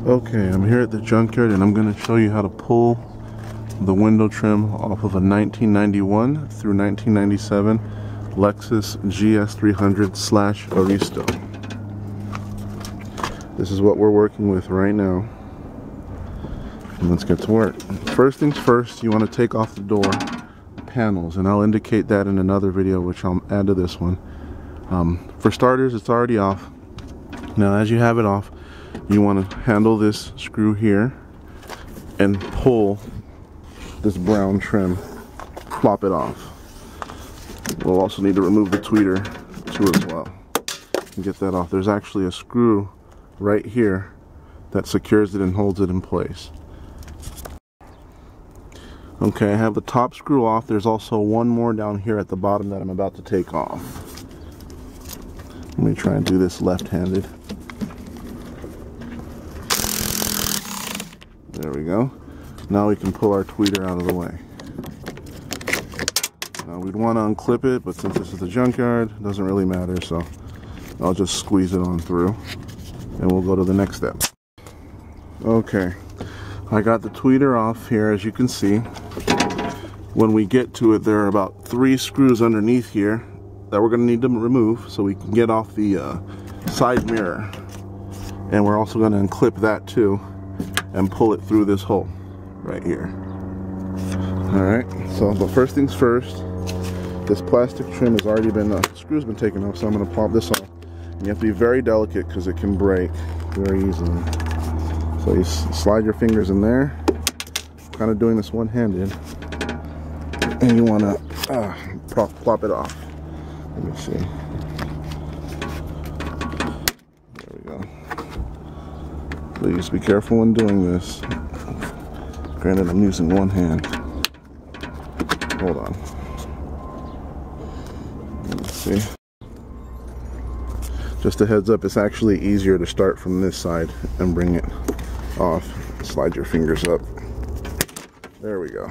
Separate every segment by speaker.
Speaker 1: Okay, I'm here at the junkyard and I'm going to show you how to pull the window trim off of a 1991 through 1997 Lexus GS300 / Aristo. This is what we're working with right now. And let's get to work. First things first, you want to take off the door panels, and I'll indicate that in another video, which I'll add to this one. For starters, it's already off. Now, as you have it off, you want to handle this screw here and pull this brown trim, plop it off. We'll also need to remove the tweeter too as well and get that off. There's actually a screw right here that secures it and holds it in place. Okay, I have the top screw off. There's also one more down here at the bottom that I'm about to take off. Let me try and do this left-handed. There we go. Now we can pull our tweeter out of the way. Now we'd want to unclip it, but since this is the junkyard, it doesn't really matter, so I'll just squeeze it on through and we'll go to the next step. Okay, I got the tweeter off here, as you can see. When we get to it, there are about 3 screws underneath here that we're going to need to remove so we can get off the side mirror. And we're also going to unclip that too and pull it through this hole right here. Alright, so but first things first, this plastic trim has already been, screw's been taken off, so I'm going to pop this off. And you have to be very delicate because it can break very easily. So you slide your fingers in there, kind of doing this one-handed, and you want to plop it off. Let me see. There we go. Please be careful when doing this. Granted, I'm using one hand. Hold on. Let me see. Just a heads up, it's actually easier to start from this side and bring it off. Slide your fingers up. There we go.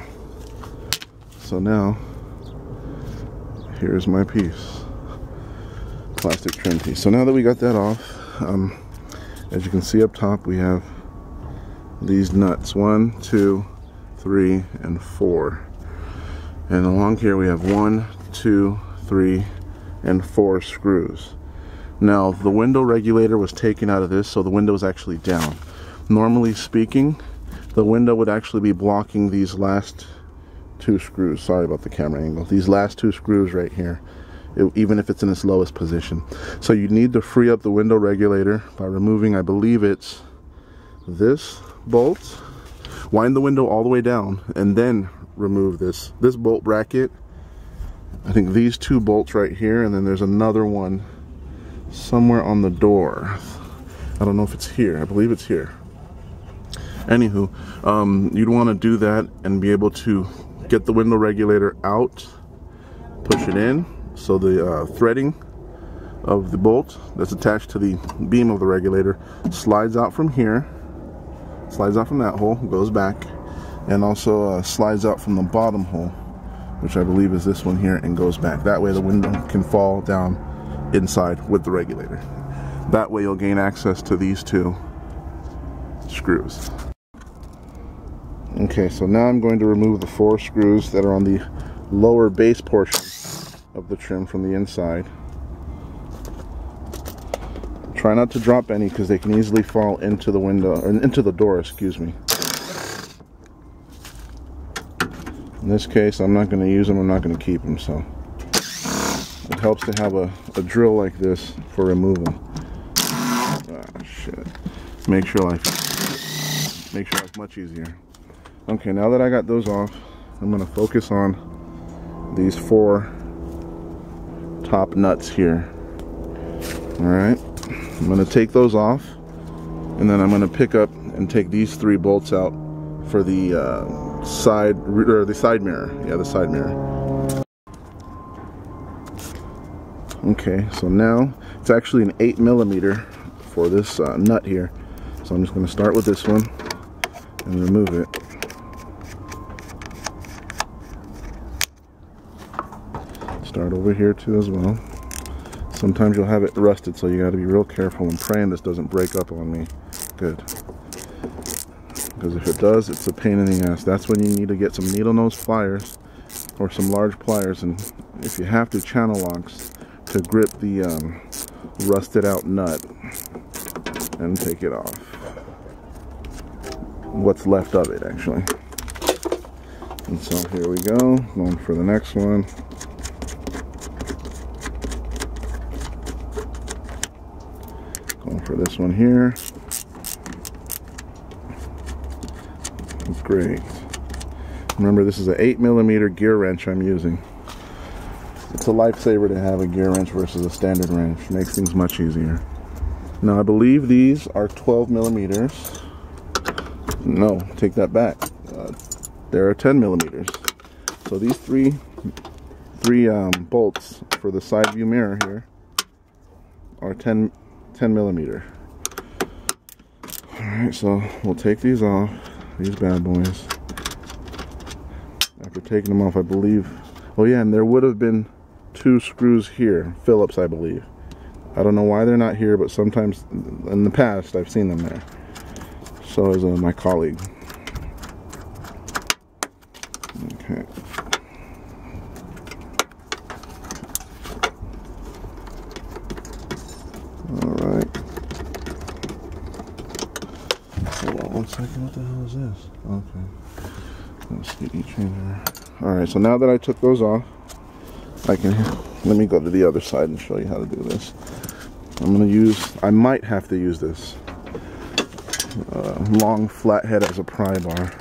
Speaker 1: So now, here's my piece. Plastic trim piece. So now that we got that off, as you can see up top, we have these nuts. 1, 2, 3, and 4. And along here we have 1, 2, 3, and 4 screws. Now, the window regulator was taken out of this, so the window is actually down. Normally speaking, the window would actually be blocking these last 2 screws. Sorry about the camera angle. These last 2 screws right here, even if it's in its lowest position. So you need to free up the window regulator by removing, I believe it's this bolt. Wind the window all the way down and then remove this bolt bracket. I think these 2 bolts right here, and then there's another one somewhere on the door. I don't know if it's here. I believe it's here. Anywho, you'd want to do that and be able to get the window regulator out, push it in, so the threading of the bolt that's attached to the beam of the regulator slides out from here, slides out from that hole, goes back, and also slides out from the bottom hole, which I believe is this one here, and goes back. That way the window can fall down inside with the regulator. That way you'll gain access to these 2 screws. Okay, so now I'm going to remove the 4 screws that are on the lower base portion of the trim from the inside. Try not to drop any because they can easily fall into the window, or into the door, excuse me. In this case, I'm not going to use them, I'm not going to keep them, so it helps to have a drill like this for removal. Ah, shit. Make sure life's much easier. Okay, now that I got those off, I'm going to focus on these 4 top nuts here. Alright, I'm going to take those off, and then I'm going to pick up and take these 3 bolts out for the side mirror. Yeah, the side mirror. Okay, so now it's actually an 8mm for this nut here. So I'm just going to start with this one and remove it. Start over here too as well. Sometimes you'll have it rusted, so you got to be real careful and praying this doesn't break up on me. Good. because if it does, it's a pain in the ass. That's when you need to get some needle nose pliers or some large pliers, and if you have to, channel locks to grip the rusted out nut and take it off. What's left of it, actually. And so here we go, going for the next one. Going for this one here. Great. Remember, this is an 8mm gear wrench I'm using. It's a lifesaver to have a gear wrench versus a standard wrench. It makes things much easier. Now, I believe these are 12mm. No, take that back. There are 10mm. So these three bolts for the side view mirror here are 10mm. Alright, so we'll take these off, these bad boys. After taking them off, I believe, oh yeah, and there would have been 2 screws here, Phillips, I believe. I don't know why they're not here, but sometimes in the past I've seen them there. So is my colleague. Okay. Alright. Hold on one second, what the hell is this? Okay. Let's get each changer. Alright, so now that I took those off, let me go to the other side and show you how to do this. I might have to use this long flathead as a pry bar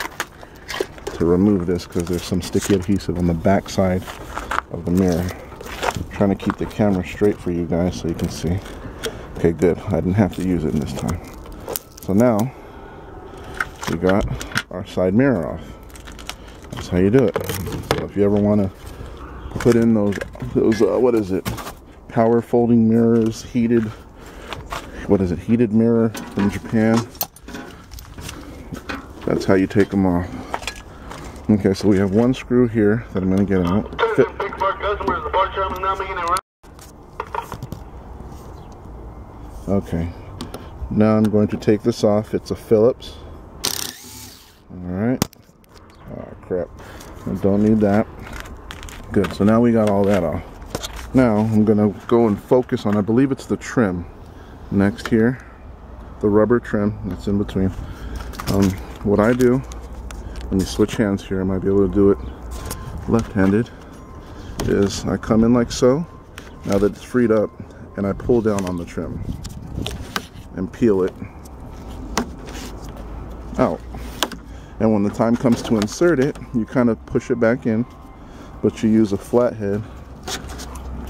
Speaker 1: to remove this, because there's some sticky adhesive on the back side of the mirror. I'm trying to keep the camera straight for you guys so you can see. Okay, good. I didn't have to use it this time. So now we got our side mirror off. That's how you do it. So if you ever want to put in those what is it? Power folding mirrors, heated mirror from Japan. That's how you take them off. Okay, so we have one screw here that I'm going to get out. Okay, now I'm going to take this off. It's a Phillips. Alright. Oh crap, I don't need that. Good, so now we got all that off. Now I'm going to go and focus on, I believe it's the trim next here. The rubber trim that's in between. What I do, let me switch hands here, I might be able to do it left-handed, is I come in like so, now that it's freed up, and I pull down on the trim and peel it out. And when the time comes to insert it, you kind of push it back in, but you use a flathead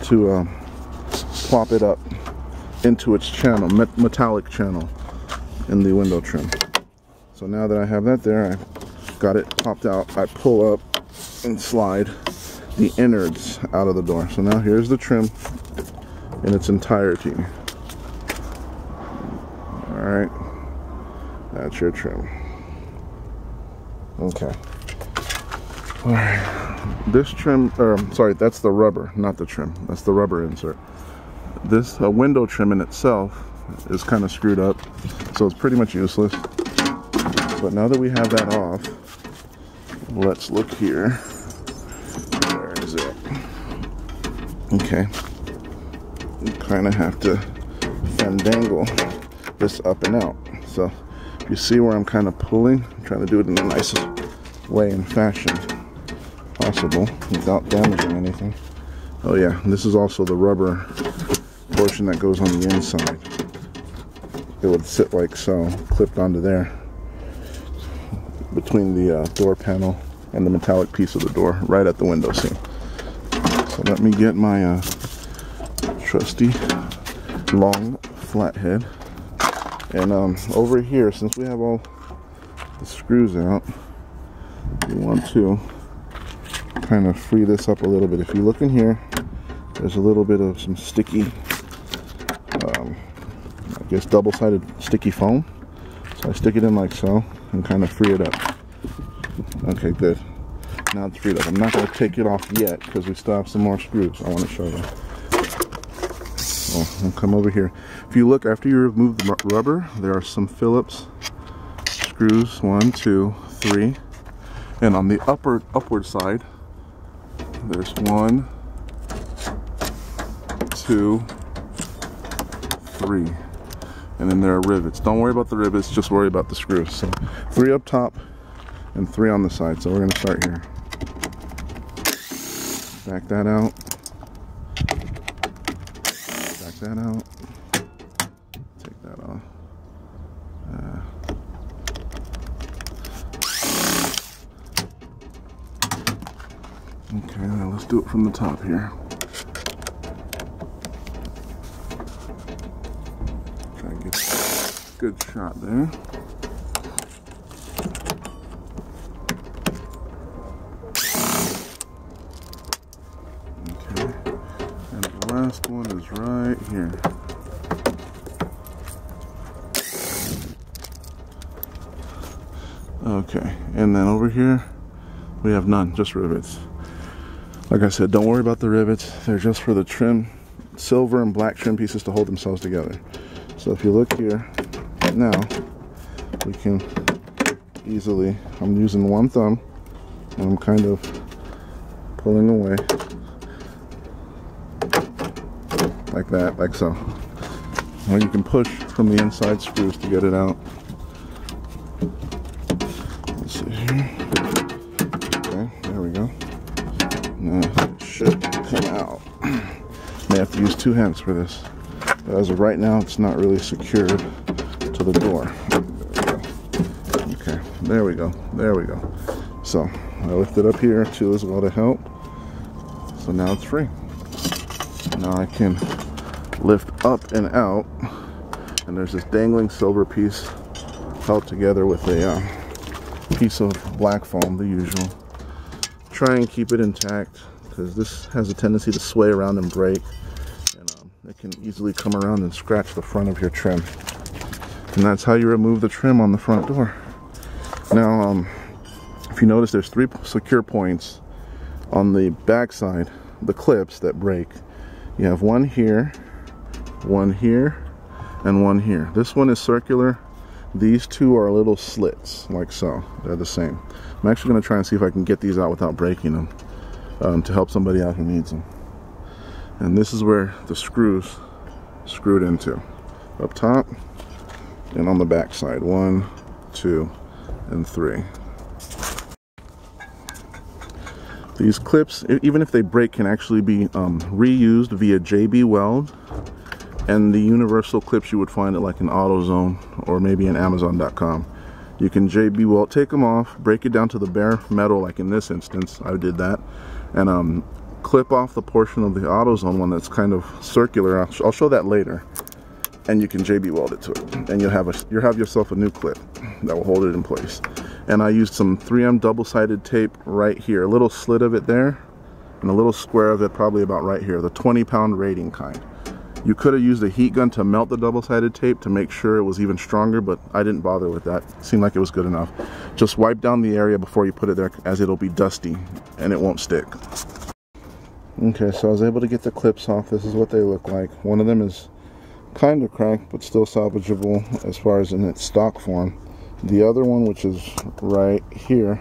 Speaker 1: to plop it up into its channel, metallic channel in the window trim. So now that I have that there, I got it popped out, I pull up and slide the innards out of the door. So now here's the trim in its entirety. Alright, that's your trim. Okay. Alright, this trim, sorry, that's the rubber, not the trim. That's the rubber insert. This window trim in itself is kind of screwed up, so it's pretty much useless. But now that we have that off, let's look here. Where is it? Okay. You kind of have to fandangle this up and out. So if you see where I'm kind of pulling, I'm trying to do it in the nicest way and fashion possible without damaging anything. Oh yeah, this is also the rubber portion that goes on the inside. It would sit like so, clipped onto there, between the door panel and the metallic piece of the door, right at the window seam. So let me get my trusty long flathead, and over here, since we have all the screws out, we want to kind of free this up a little bit. If you look in here, there's a little bit of some sticky, I guess double-sided sticky foam. So I stick it in like so and kind of free it up. Okay, good. Now it's freed up. I'm not going to take it off yet because we still have some more screws I want to show you. I'll come over here. If you look, after you remove the rubber, there are some Phillips screws, 1, 2, 3, and on the upward side, there's 1, 2, 3, and then there are rivets. Don't worry about the rivets, just worry about the screws. So 3 up top and 3 on the side. So we're going to start here. Back that out. Back that out. Take that off. Okay, now let's do it from the top here. Try and get a good shot there. Okay, and the last one is right here. Okay, and then over here we have none, just rivets. Like I said, don't worry about the rivets. They're just for the trim, silver and black trim pieces to hold themselves together. So if you look here, now, we can easily, I'm using one thumb, and I'm kind of pulling away, like that, like so. Or you can push from the inside screws to get it out. Let's see here. Okay, there we go. Now it should come out. May have to use 2 hands for this, but as of right now, it's not really secured to the door. There we go. Okay, there we go. So I lifted up here too as well to help. So now it's free. Now I can lift up and out, and there's this dangling silver piece held together with a piece of black foam, the usual. Try and keep it intact because this has a tendency to sway around and break, and it can easily come around and scratch the front of your trim. And that's how you remove the trim on the front door. Now, if you notice, there's 3 secure points on the back side, the clips that break. You have one here, and one here. This one is circular. These 2 are little slits, like so. They're the same. I'm actually going to try and see if I can get these out without breaking them, to help somebody out who needs them. And this is where the screws screwed into. Up top and on the back side. 1, 2, and 3. These clips, even if they break, can actually be reused via JB Weld and the universal clips you would find at like an AutoZone or maybe an Amazon.com. You can JB Weld, take them off, break it down to the bare metal, like in this instance, I did that, and clip off the portion of the AutoZone one that's kind of circular. I'll show that later, and you can JB Weld it to it, and you'll have yourself a new clip that will hold it in place. And I used some 3M double-sided tape right here, a little slit of it there, and a little square of it probably about right here, the 20-pound rating kind. You could have used a heat gun to melt the double-sided tape to make sure it was even stronger, but I didn't bother with that. It seemed like it was good enough. Just wipe down the area before you put it there, as it'll be dusty and it won't stick. Okay, so I was able to get the clips off. This is what they look like. One of them is kind of cracked, but still salvageable as far as in its stock form. The other one, which is right here,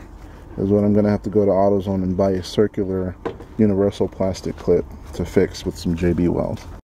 Speaker 1: is what I'm going to have to go to AutoZone and buy a circular universal plastic clip to fix with some JB Weld.